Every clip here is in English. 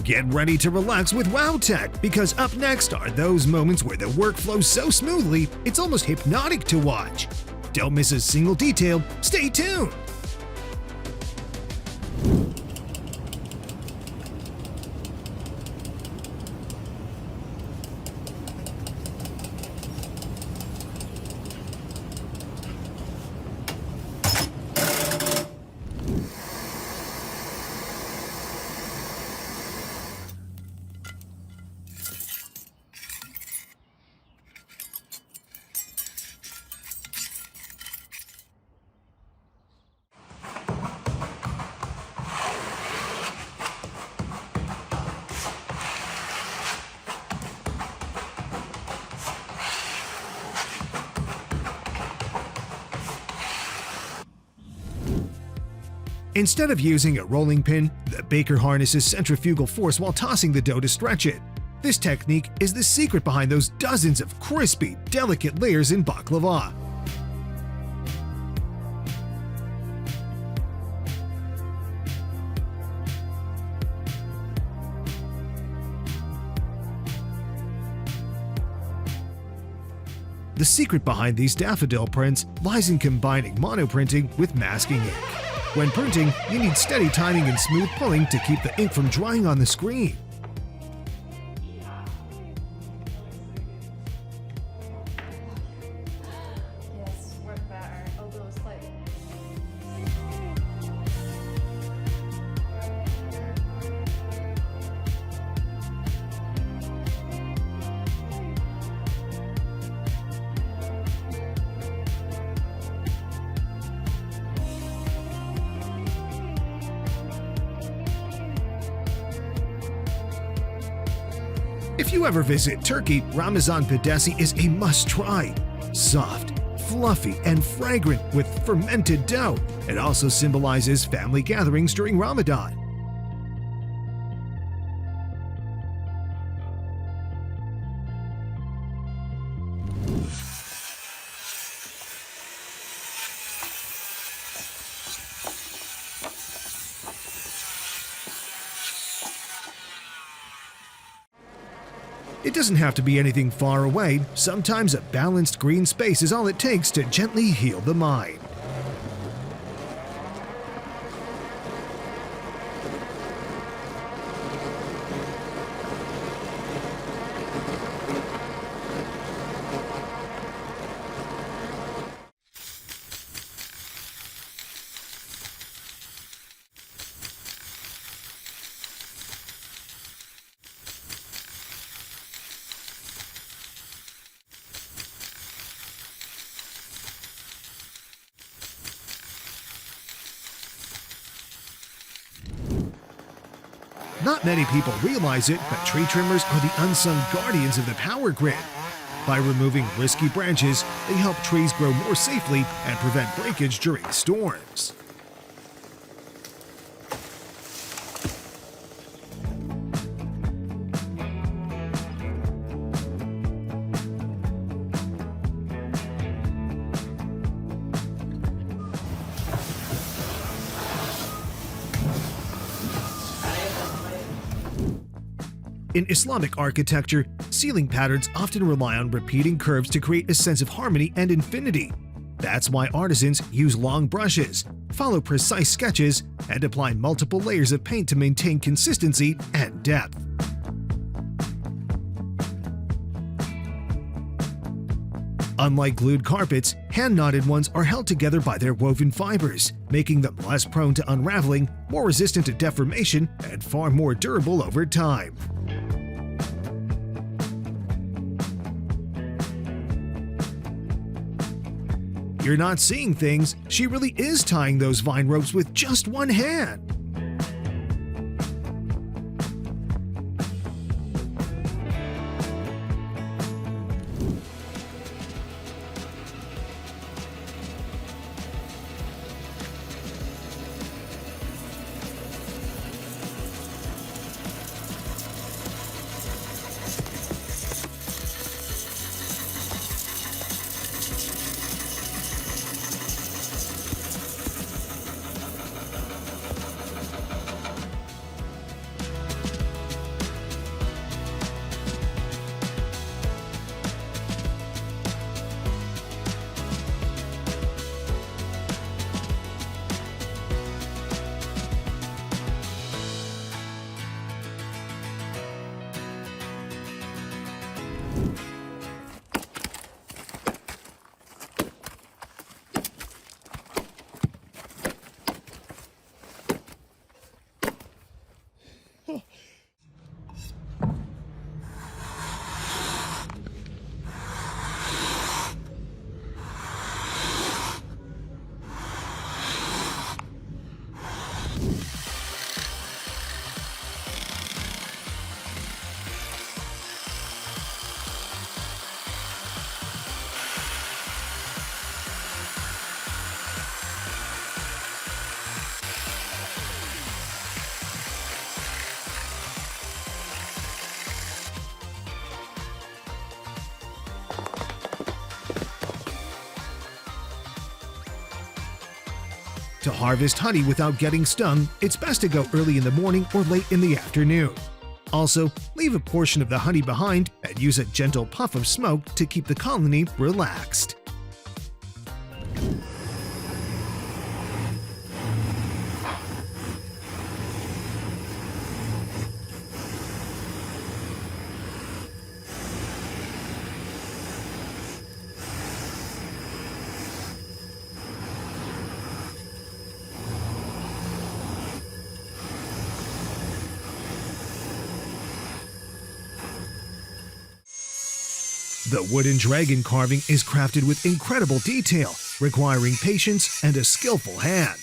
Get ready to relax with WowTech, because up next are those moments where the work flows so smoothly it's almost hypnotic to watch. Don't miss a single detail, stay tuned! Instead of using a rolling pin, the baker harnesses centrifugal force while tossing the dough to stretch it. This technique is the secret behind those dozens of crispy, delicate layers in baklava. The secret behind these daffodil prints lies in combining monoprinting with masking ink. When printing, you need steady timing and smooth pulling to keep the ink from drying on the screen. Yes, work better, although slightly. If you ever visit Turkey, Ramazan pidesi is a must-try. Soft, fluffy, and fragrant with fermented dough. It also symbolizes family gatherings during Ramadan. It doesn't have to be anything far away. Sometimes a balanced green space is all it takes to gently heal the mind. Not many people realize it, but tree trimmers are the unsung guardians of the power grid. By removing risky branches, they help trees grow more safely and prevent breakage during storms. In Islamic architecture, ceiling patterns often rely on repeating curves to create a sense of harmony and infinity. That's why artisans use long brushes, follow precise sketches, and apply multiple layers of paint to maintain consistency and depth. Unlike glued carpets, hand-knotted ones are held together by their woven fibers, making them less prone to unraveling, more resistant to deformation, and far more durable over time. You're not seeing things, she really is tying those vine ropes with just one hand. To harvest honey without getting stung, it's best to go early in the morning or late in the afternoon. Also, leave a portion of the honey behind and use a gentle puff of smoke to keep the colony relaxed. The wooden dragon carving is crafted with incredible detail, requiring patience and a skillful hand.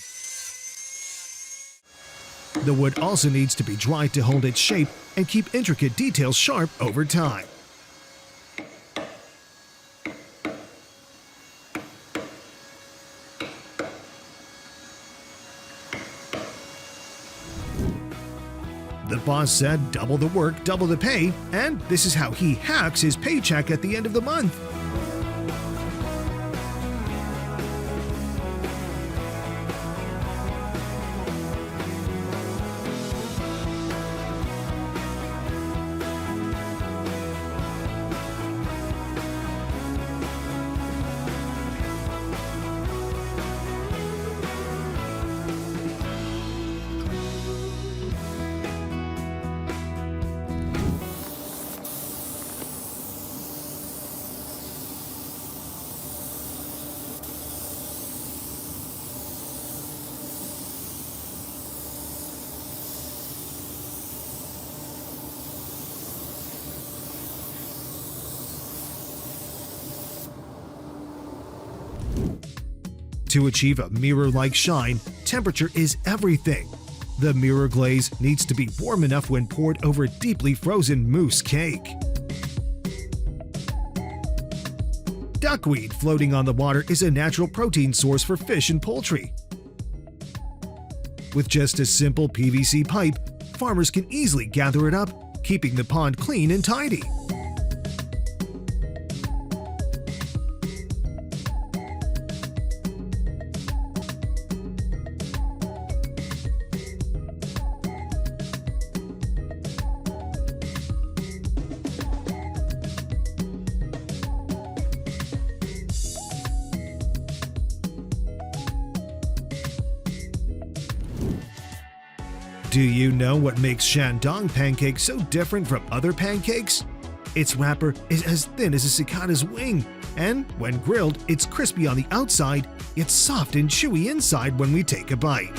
The wood also needs to be dried to hold its shape and keep intricate details sharp over time. The boss said double the work, double the pay, and this is how he hacks his paycheck at the end of the month. To achieve a mirror-like shine, temperature is everything. The mirror glaze needs to be warm enough when poured over deeply frozen mousse cake. Duckweed floating on the water is a natural protein source for fish and poultry. With just a simple PVC pipe, farmers can easily gather it up, keeping the pond clean and tidy. Do you know what makes Shandong pancake so different from other pancakes? Its wrapper is as thin as a cicada's wing, and when grilled, it's crispy on the outside, yet soft and chewy inside when we take a bite.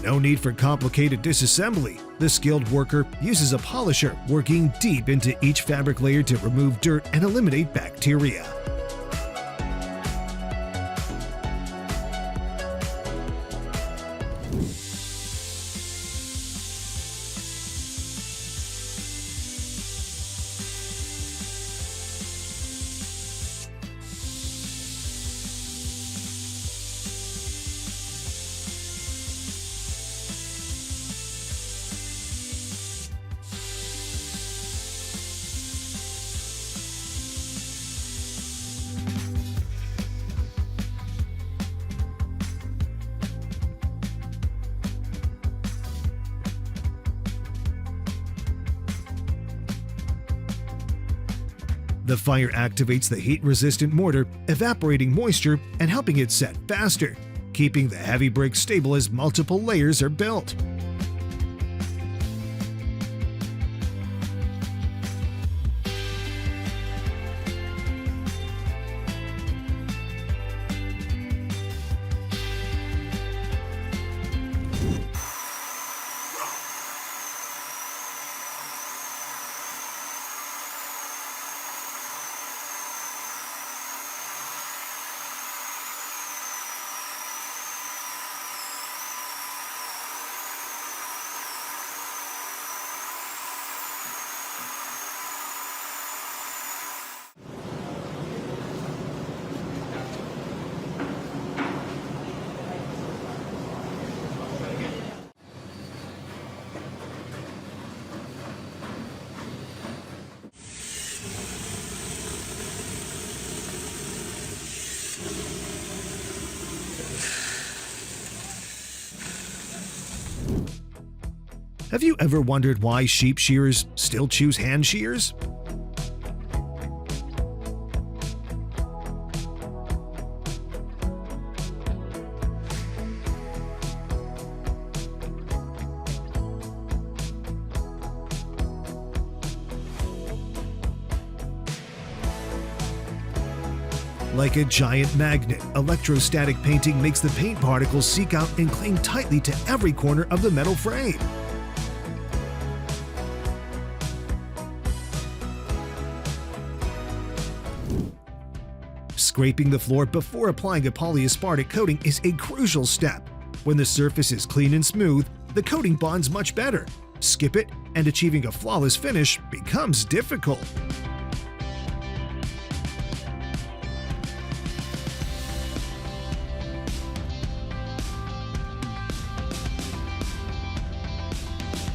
No need for complicated disassembly. The skilled worker uses a polisher, working deep into each fabric layer to remove dirt and eliminate bacteria. The fire activates the heat-resistant mortar, evaporating moisture and helping it set faster, keeping the heavy bricks stable as multiple layers are built. Have you ever wondered why sheep shearers still choose hand shears? Like a giant magnet, electrostatic painting makes the paint particles seek out and cling tightly to every corner of the metal frame. Scraping the floor before applying a polyaspartic coating is a crucial step. When the surface is clean and smooth, the coating bonds much better. Skip it, and achieving a flawless finish becomes difficult.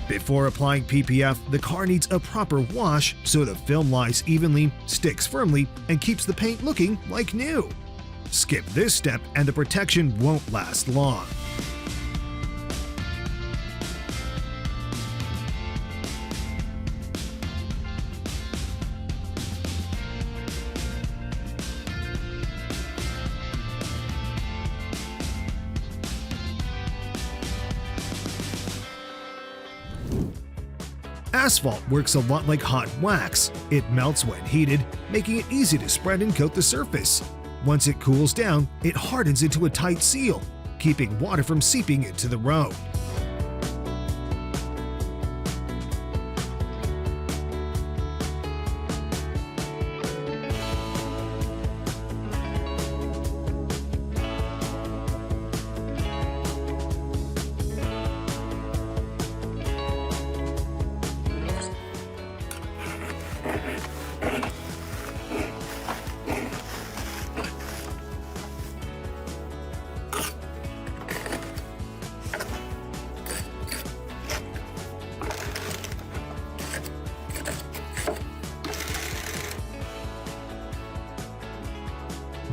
Before applying PPF, the car needs a proper wash so the film lies evenly, sticks firmly, and keeps the paint looking like new. Skip this step and the protection won't last long. Asphalt works a lot like hot wax. It melts when heated, making it easy to spread and coat the surface. Once it cools down, it hardens into a tight seal, keeping water from seeping into the road.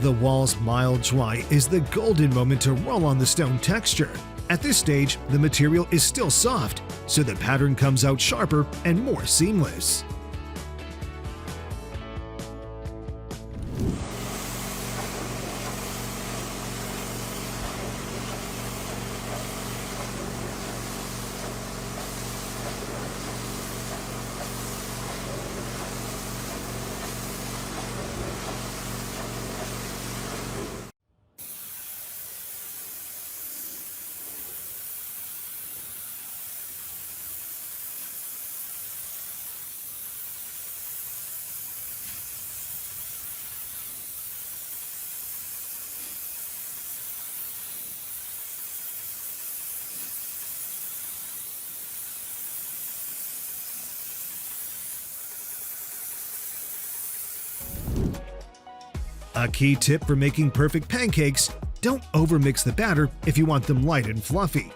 The wall's mild dry is the golden moment to roll on the stone texture. At this stage, the material is still soft, so the pattern comes out sharper and more seamless. A key tip for making perfect pancakes: don't overmix the batter if you want them light and fluffy.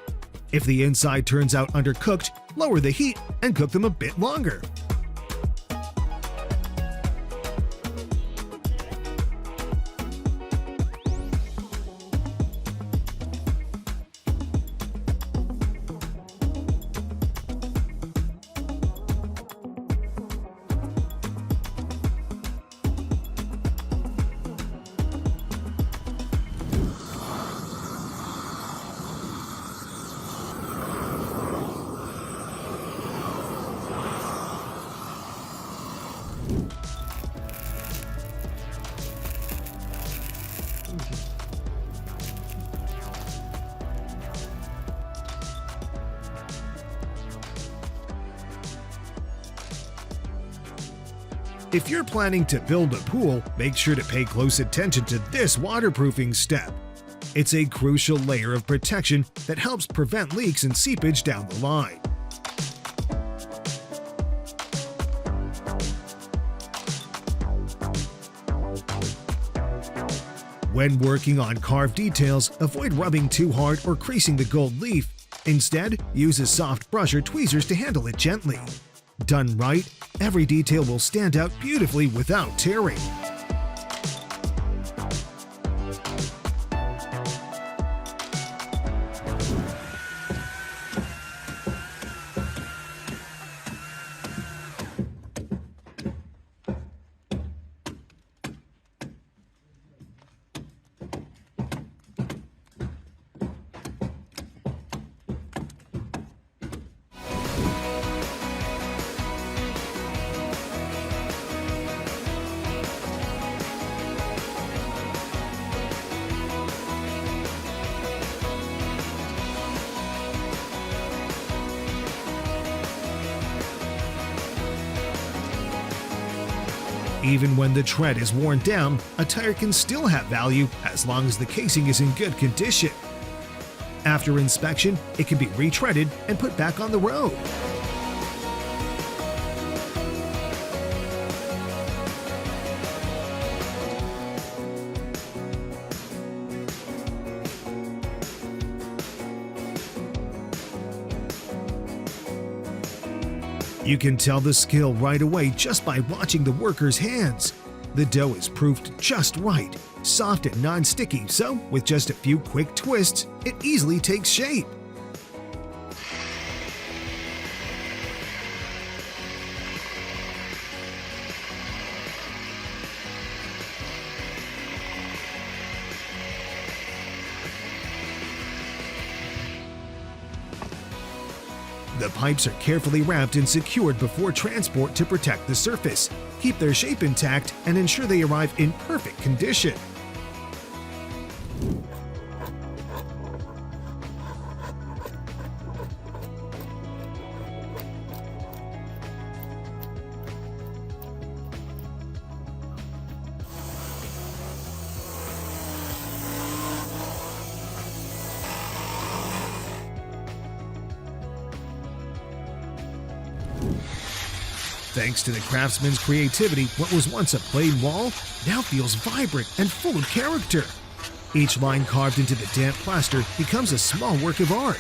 If the inside turns out undercooked, lower the heat and cook them a bit longer. If you're planning to build a pool, make sure to pay close attention to this waterproofing step. It's a crucial layer of protection that helps prevent leaks and seepage down the line. When working on carved details, avoid rubbing too hard or creasing the gold leaf. Instead, use a soft brush or tweezers to handle it gently. Done right, every detail will stand out beautifully without tearing. Even when the tread is worn down, a tire can still have value as long as the casing is in good condition. After inspection, it can be retreaded and put back on the road. You can tell the skill right away just by watching the worker's hands. The dough is proofed just right, soft and non-sticky, so with just a few quick twists, it easily takes shape. The pipes are carefully wrapped and secured before transport to protect the surface, keep their shape intact, and ensure they arrive in perfect condition. Thanks to the craftsman's creativity, what was once a plain wall now feels vibrant and full of character. Each line carved into the damp plaster becomes a small work of art.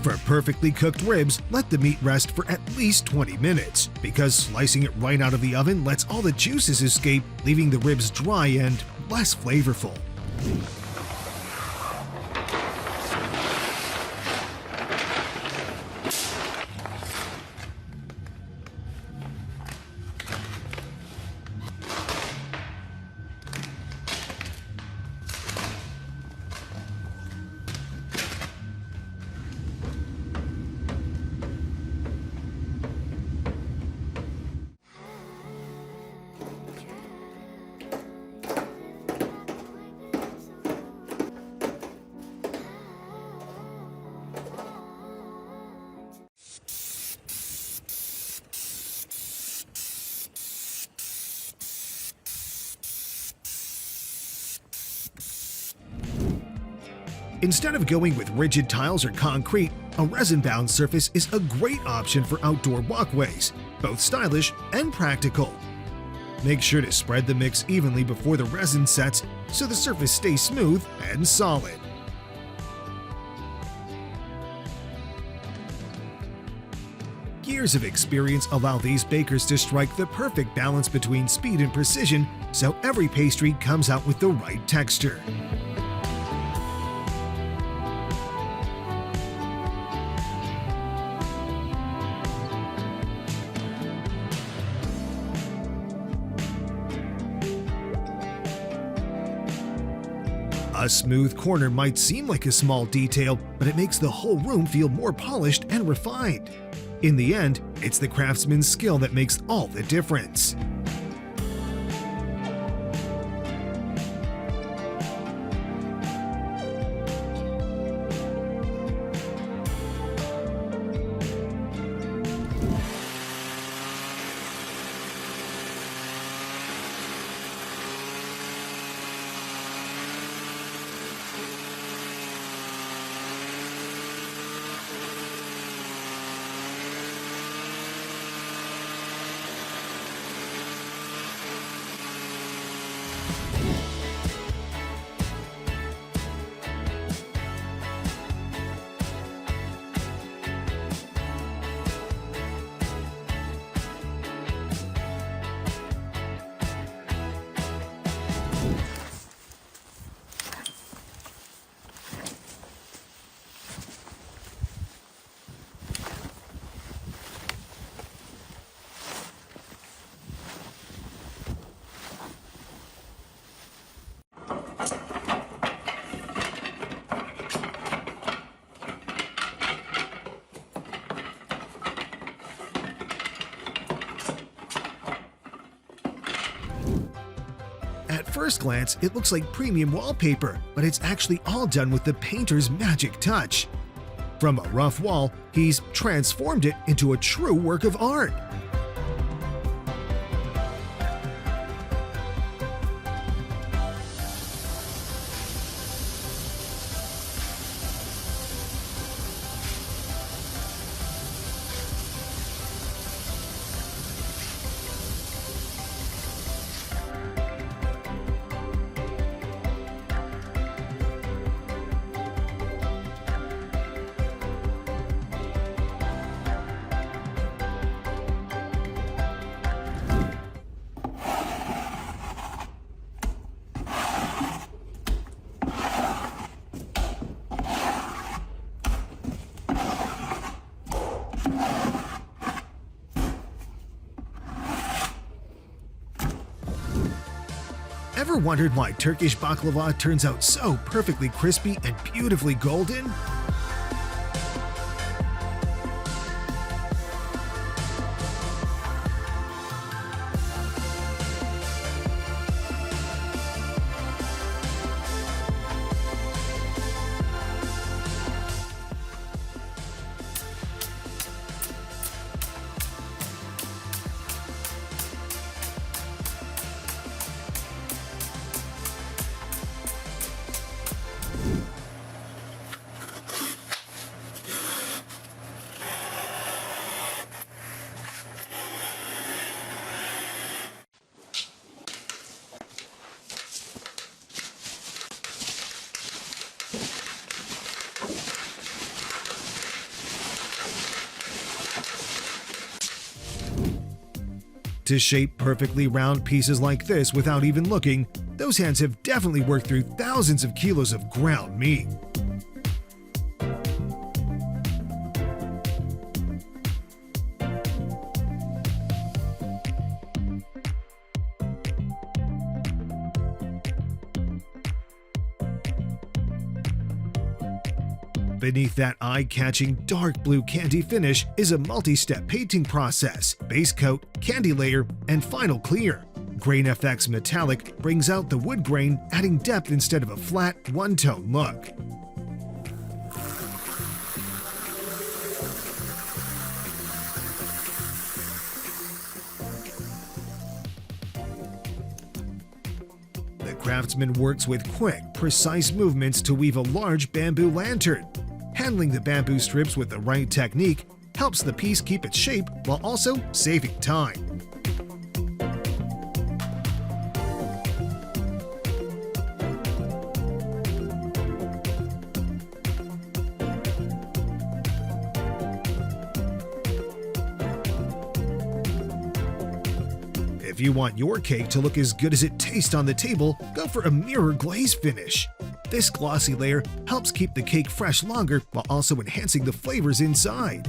For perfectly cooked ribs, let the meat rest for at least 20 minutes, because slicing it right out of the oven lets all the juices escape, leaving the ribs dry and less flavorful. Instead of going with rigid tiles or concrete, a resin-bound surface is a great option for outdoor walkways, both stylish and practical. Make sure to spread the mix evenly before the resin sets so the surface stays smooth and solid. Years of experience allow these bakers to strike the perfect balance between speed and precision, so every pastry comes out with the right texture. A smooth corner might seem like a small detail, but it makes the whole room feel more polished and refined. In the end, it's the craftsman's skill that makes all the difference. first glance, it looks like premium wallpaper, but it's actually all done with the painter's magic touch. From a rough wall, he's transformed it into a true work of art. Ever wondered why Turkish baklava turns out so perfectly crispy and beautifully golden? To shape perfectly round pieces like this without even looking, those hands have definitely worked through thousands of kilos of ground meat. Beneath that eye-catching dark blue candy finish is a multi-step painting process: base coat, candy layer, and final clear. Grain FX Metallic brings out the wood grain, adding depth instead of a flat, one-tone look. The craftsman works with quick, precise movements to weave a large bamboo lantern. Handling the bamboo strips with the right technique helps the piece keep its shape while also saving time. If you want your cake to look as good as it tastes on the table, go for a mirror glaze finish. This glossy layer helps keep the cake fresh longer while also enhancing the flavors inside.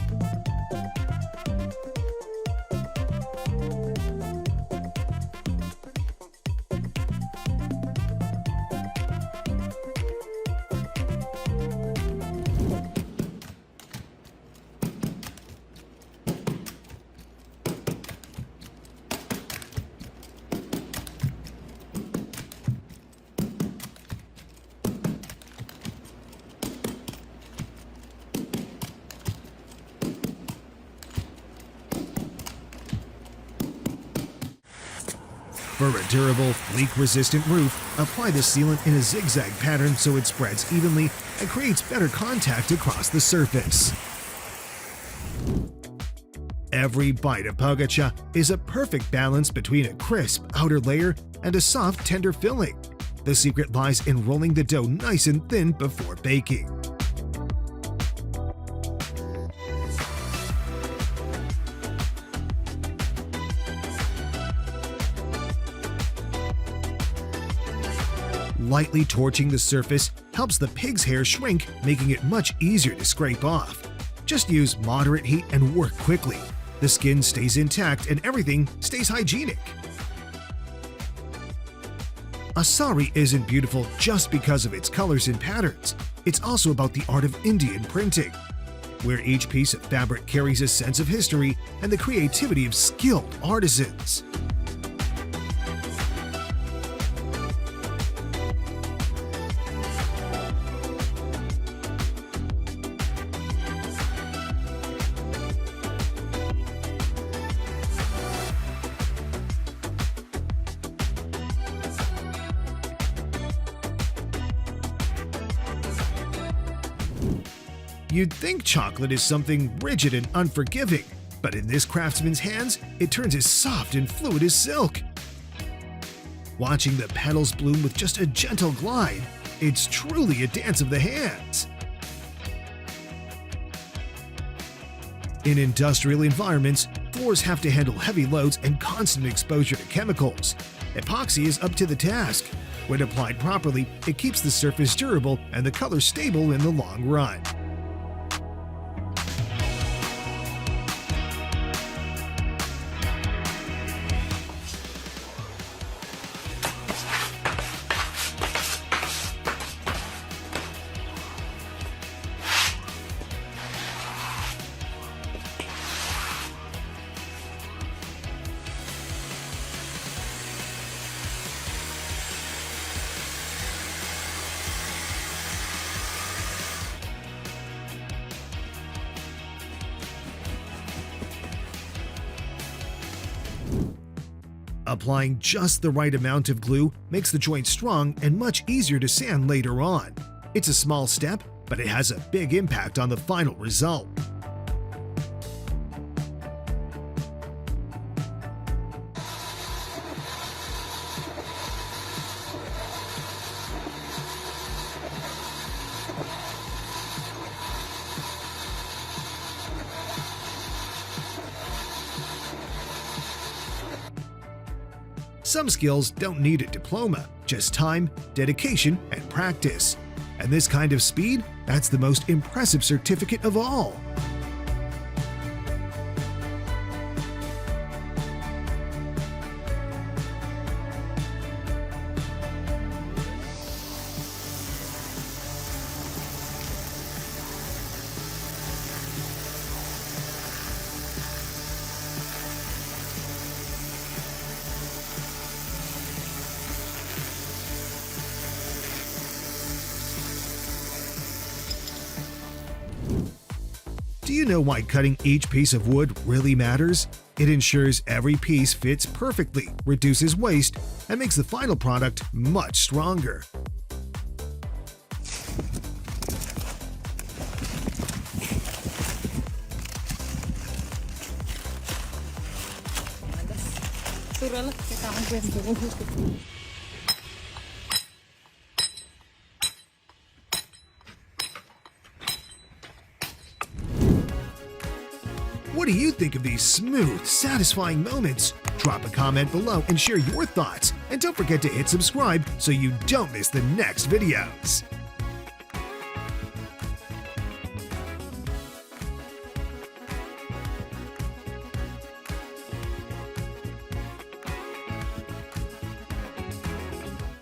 For a durable, leak-resistant roof, apply the sealant in a zigzag pattern so it spreads evenly and creates better contact across the surface. Every bite of pogača is a perfect balance between a crisp outer layer and a soft, tender filling. The secret lies in rolling the dough nice and thin before baking. Lightly torching the surface helps the pig's hair shrink, making it much easier to scrape off. Just use moderate heat and work quickly. The skin stays intact and everything stays hygienic. A sari isn't beautiful just because of its colors and patterns. It's also about the art of Indian printing, where each piece of fabric carries a sense of history and the creativity of skilled artisans. You'd think chocolate is something rigid and unforgiving, but in this craftsman's hands, it turns as soft and fluid as silk. Watching the petals bloom with just a gentle glide, it's truly a dance of the hands. In industrial environments, floors have to handle heavy loads and constant exposure to chemicals. Epoxy is up to the task. When applied properly, it keeps the surface durable and the color stable in the long run. Applying just the right amount of glue makes the joint strong and much easier to sand later on. It's a small step, but it has a big impact on the final result. Some skills don't need a diploma, just time, dedication, and practice. And this kind of speed, that's the most impressive certificate of all. Do you know why cutting each piece of wood really matters? It ensures every piece fits perfectly, reduces waste, and makes the final product much stronger. What do you think of these smooth, satisfying moments? Drop a comment below and share your thoughts. And don't forget to hit subscribe so you don't miss the next videos.